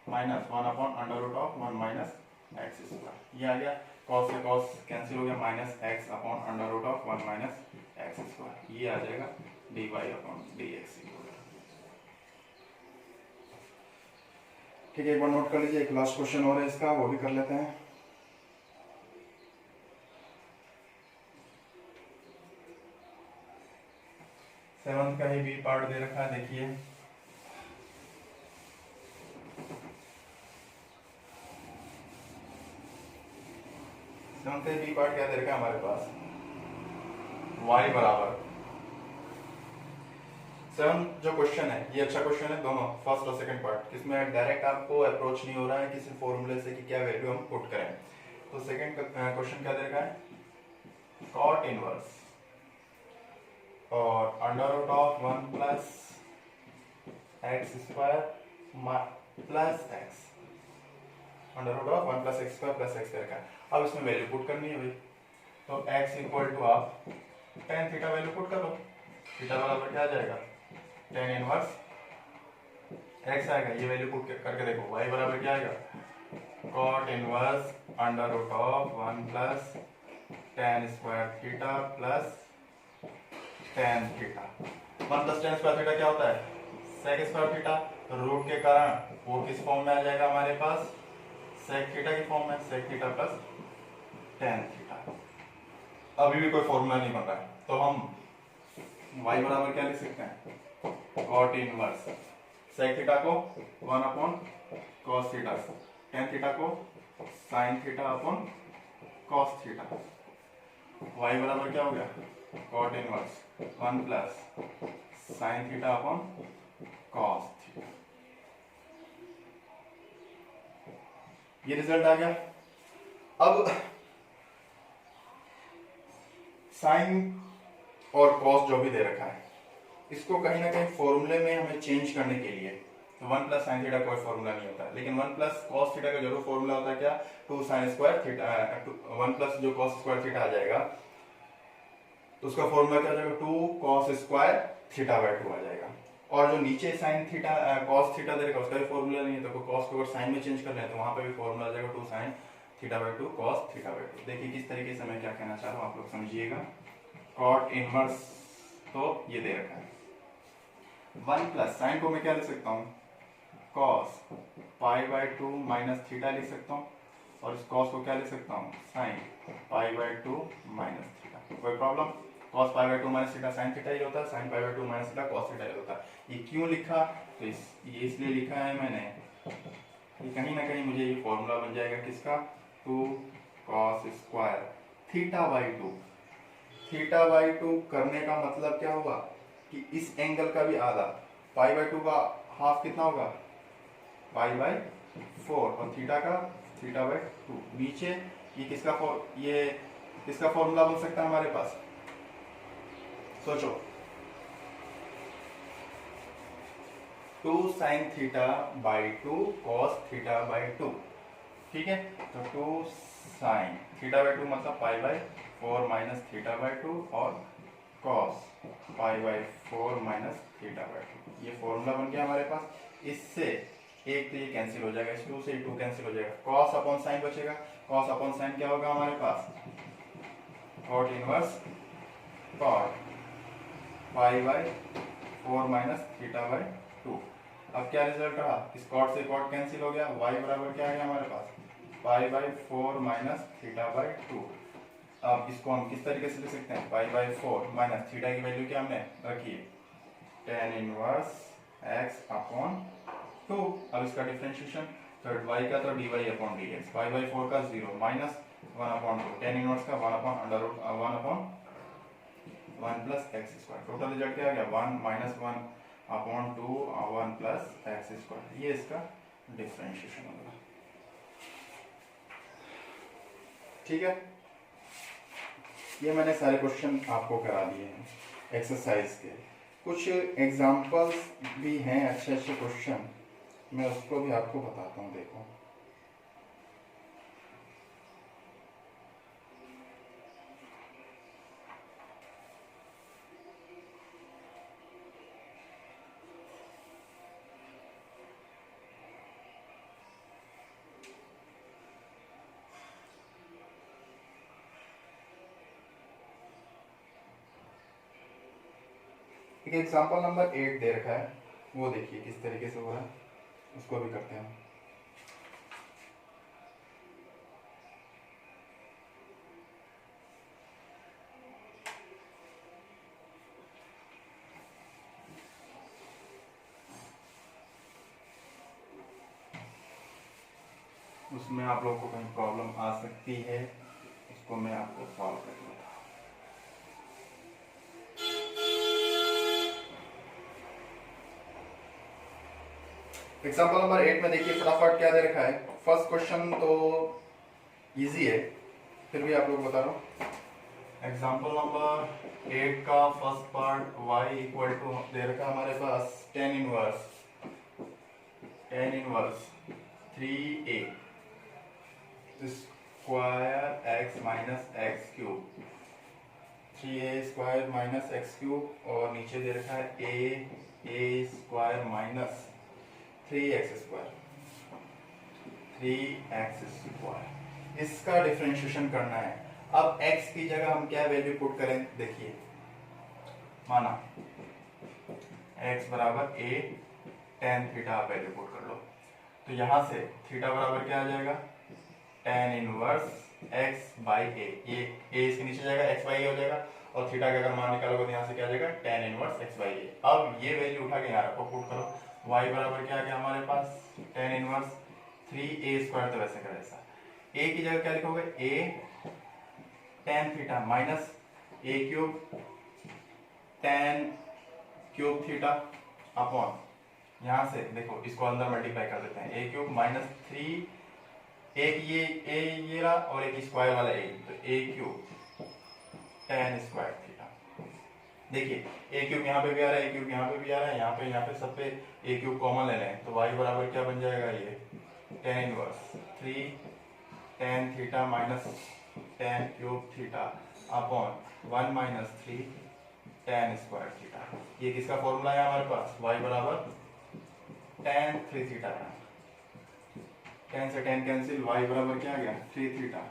1 upon under root of 1 minus x square, ये आ गया। cos से cos कैंसिल हो गया, minus x upon under root of 1 minus x square, ये आ जाएगा dy अपॉन dx। ठीक है, एक बार नोट कर लीजिए, एक लास्ट क्वेश्चन और है इसका, वो भी कर लेते हैं। सेवंथ का ही बी पार्ट दे रखा है, देखिए सेवंथ का बी पार्ट क्या दे रखा है हमारे पास, y बराबर सेवन। जो क्वेश्चन है ये अच्छा क्वेश्चन है, दोनों फर्स्ट और सेकंड पार्ट, इसमें डायरेक्ट आपको अप्रोच नहीं हो रहा है किसी फॉर्मूले से कि क्या वैल्यू हम पुट करें। तो सेकंड क्वेश्चन क्या दे रखा है, कॉट इनवर्स और under root of 1 plus x square plus x, under root of 1 plus x square plus x का रखा है। अब इसमें वैल्यू पुट करनी है भाई, तो x इक्वल टू आप टेन थीटा वैल्यू पुट कर लो, थीटा बराबर क्या आ जाएगा, टेन इनवर्स x आएगा, ये वैल्यू पुट करके देखो, y बराबर क्या आएगा, cot inverse under root of 1 plus tan square theta plus tan theta. 1 plus tan square theta क्या होता है, सेक स्क्वायर थीटा, रूट के कारण वो किस फॉर्म में आ जाएगा हमारे पास, सेक थीटा की फॉर्म में, sec theta plus tan theta. अभी भी कोई फॉर्मूला नहीं बन रहा है, तो हम y बराबर क्या लिख सकते हैं, कॉट इनवर्स सेक थीटा को 1 upon cos theta, tan theta को sine theta upon cos theta. y बराबर क्या हो गया, cot inverse 1 plus sine theta upon cos theta. ये रिजल्ट आ गया। अब साइन और कॉस जो भी दे रखा है, इसको कहीं ना कहीं फॉर्मूले में हमें चेंज करने के लिए, तो 1 प्लस साइन थीटा कोई फॉर्मूला नहीं होता है, लेकिन 1 प्लस कॉस थीटा का जरूर फॉर्मूला होता है, क्या, 2 साइन स्क्वायर थीटा, 1 प्लस जो कॉस स्क्वायर थीटा आ जाएगा, तो उसका फॉर्मूला क्या आ जाएगा, 2 कॉस स्क्वायर थीटा बाई 2 आ जाएगा। और जो नीचे साइन थीटा कॉस थीटा दे रखा है उसका भी फॉर्मूला नहीं है, तो कॉस को अगर साइन में चेंज कर रहे हैं तो वहां पे भी फॉर्मूला आ जाएगा 2 sine theta by 2 cos theta by 2। देखिए किस तरीके से मैं क्या कहना चाह रहा हूँ, आप लोग समझिएगा। कॉट इनवर्स तो ये दे रखा है, 1 प्लस साइन को मैं क्या लिख सकता हूँ, cos pi by 2 minus theta लिख सकता हूँ, और इस कॉस को क्या लिख सकता हूँ, sine pi by 2 minus theta. कोई problem, cos pi by 2 minus theta sine theta ही होता है, sine pi by 2 minus theta cos theta ही होता है। ये क्यों लिखा, तो ये इसलिए लिखा है मैंने कि कहीं ना कहीं मुझे ये फॉर्मूला बन जाएगा किसका, 2 cos square theta by 2। Theta by 2 करने का मतलब क्या होगा कि इस एंगल का भी आधा, पाई बाई 2 का हाफ कितना होगा, पाई बाई 4, और थीटा का थीटा बाई 2। नीचे ये किसका फॉर्मूला बन सकता है हमारे पास, सोचो, 2 sine theta by 2 cos theta by 2। ठीक है, तो 2 साइन थीटा बाई 2 मतलब पाई बाई 4 माइनस थीटा बाई 2 और cos pi by 4 minus theta by 2। ये फॉर्मूला बन गया हमारे पास। इससे एक तो ये कैंसिल हो जाएगा, इस 2 से 2 कैंसिल हो जाएगा, कॉस अपॉन साइन बचेगा। कॉस अपॉन साइन क्या होगा हमारे पास, cot inverse cot pi by 4 minus theta by 2। अब क्या रिजल्ट रहा, इस कॉट से कॉट कैंसिल हो गया, y बराबर क्या आ गया हमारे पास, pi by 4 minus theta by 2। अब इसको हम किस तरीके से लिख सकते हैं, पाई बाई 4 माइनस थीटा की वैल्यू क्या हमने रखी है, tan इनवर्स x अपॉन 2। अब इसका डिफरेंशिएशन थर्ड y का तो dy upon dx, pi by 4 का 0 माइनस 1 अपॉन 2, tan इनवर्स का 1 upon under root 1 upon 1 plus x square. Total result क्या आ गया, 1 minus 1 upon 2 1 plus x square. ये इसका डिफरेंशिएशन होगा। ठीक है, ये मैंने सारे क्वेश्चन आपको करा दिए हैं एक्सरसाइज के। कुछ एग्जांपल्स भी हैं अच्छे अच्छे क्वेश्चन, मैं उसको भी आपको बताता हूँ। देखो एक एग्जांपल नंबर 8 दे रखा है, वो देखिए किस तरीके से हो रहा है, उसको भी करते हैं। उसमें आप लोगों को कहीं प्रॉब्लम आ सकती है, उसको मैं आपको सॉल्व कर दूंगा। एग्जाम्पल नंबर 8 में देखिए फटाफट क्या दे रखा है। फर्स्ट क्वेश्चन तो इजी है, फिर भी आप लोग बता रहा हूँ। एग्जाम्पल नंबर 8 का first part y equal to दे रखा हमारे पास tan inverse 3a square x minus x cube, 3a square minus x cube, और नीचे दे रखा है a square minus 3x square, 3x square. इसका डिफरेंशिएशन करना है। अब x की जगह हम क्या वैल्यू पुट करें, देखिए माना x बराबर a tan theta value put कर लो, तो यहां से थीटा बराबर क्या आ जाएगा, tan inverse x by a। ये a इसके नीचे जाएगा, x बाई a हो जाएगा, और थीटा का अगर मान निकालोगे तो यहाँ से क्या आ जाएगा, tan inverse x by a। अब ये वैल्यू उठा के यहाँ रखो, पुट करो, y बराबर क्या आ गया हमारे पास, tan इनवर्स 3a स्क्वायर, तो वैसे का वैसा a की जगह क्या लिखोगे, a tan theta minus a cube tan cube theta upon, यहाँ से देखो इसको अंदर मल्टीप्लाई कर देते हैं, a क्यूब माइनस 3, एक ये रहा और एक स्क्वायर वाला a, तो a cube tan square theta. देखिए a क्यूब यहाँ पे भी आ रहा है, a क्यूब यहाँ पे भी आ रहा है, यहाँ पे सब पे a क्यूब कॉमन ले लें, तो y बराबर क्या बन जाएगा, ये tan inverse 3 tan theta minus tan cube theta upon 1 minus 3 tan square theta. ये किसका फॉर्मूला है हमारे पास, y बराबर tan 3 थीटा का, tan से tan कैंसिल, y बराबर क्या आ गया 3 थीटा,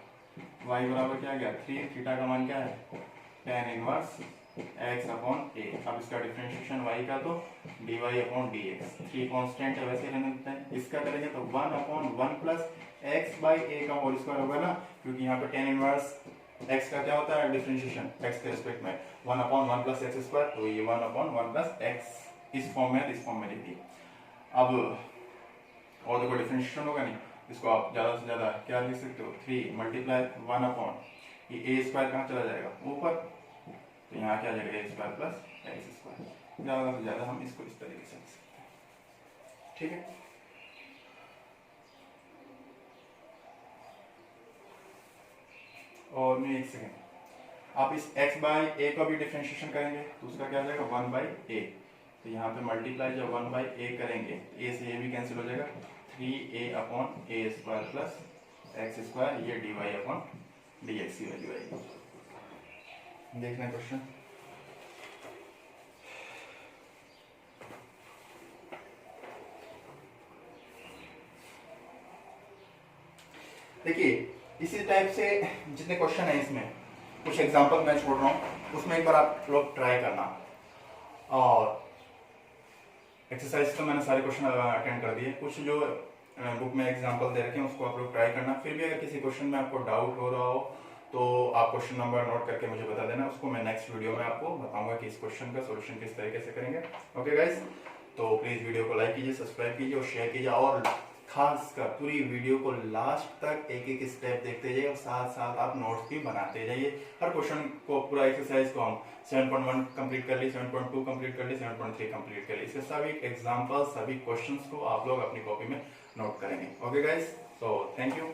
y बराबर क्या आ गया 3 थीटा का मान क्या है, tan inverse x upon a। अब इसका डिफरेंशिएशन y का तो dy अपॉन dx, 3 कांस्टेंट है वैसे रहने देते हैं। इसका करेंगे तो 1 upon 1 plus x by a का होल स्क्वायर होगा ना, क्योंकि यहाँ पे tan इनवर्स x का क्या होता है डिफरेंशिएशन x के रिस्पेक्ट में 1 अपॉन 1 प्लस एक्स स्क्वायर, तो ये 1 अपॉन 1 प्लस x इस फॉर्म में इस फॉर्म में लिख दिए। अब और देखो डिफरेंशिएशन होगा नहीं, इसको आप ज्यादा से ज्यादा क्या लिख सकते हो, 3 मल्टीप्लाई 1 अपॉन ये a स्क्वायर कहाँ चला जाएगा ऊपर, तो यहाँ क्या आ जाएगा a square plus x square. ज्यादा से ज्यादा हम इसको इस तरीके से लिख सकते हैं। ठीक है, और मैं एक सेकेंड, आप इस x बाई a का भी डिफरेंशिएशन करेंगे तो उसका क्या आ जाएगा 1 बाई a, तो यहाँ पे मल्टीप्लाई जब 1 बाई a करेंगे, a से a भी कैंसिल हो जाएगा, 3a upon a square plus x square, ये dy अपॉन dx की वैल्यू आएगी। देखना क्वेश्चन। देखिए इसी टाइप से जितने क्वेश्चन है इसमें कुछ एग्जांपल मैं छोड़ रहा हूँ, उसमें एक बार आप लोग ट्राई करना। और एक्सरसाइज तो मैंने सारे क्वेश्चन अटेंड कर दिए, कुछ जो बुक में एग्जांपल दे रखे हैं उसको आप लोग ट्राई करना। फिर भी अगर किसी क्वेश्चन में आपको डाउट हो रहा हो तो आप क्वेश्चन नंबर नोट करके मुझे बता देना, उसको मैं नेक्स्ट वीडियो में आपको बताऊंगा कि इस क्वेश्चन का सोल्यूशन किस तरीके से करेंगे। ओके गाइस, तो प्लीज वीडियो को लाइक कीजिए, सब्सक्राइब कीजिए और शेयर कीजिए, और खासकर पूरी वीडियो को लास्ट तक एक एक स्टेप देखते जाइए और साथ साथ आप नोट्स भी बनाते जाइए। हर क्वेश्चन को, पूरा एक्सरसाइज को हम 7.1 कंप्लीट कर ली, 7.2 कंप्लीट कर ली, 7.3 कंप्लीट कर ली, इसके सभी एग्जांपल, सभी क्वेश्चंस को आप लोग अपनी कॉपी में नोट करेंगे। Okay guys, so thank you.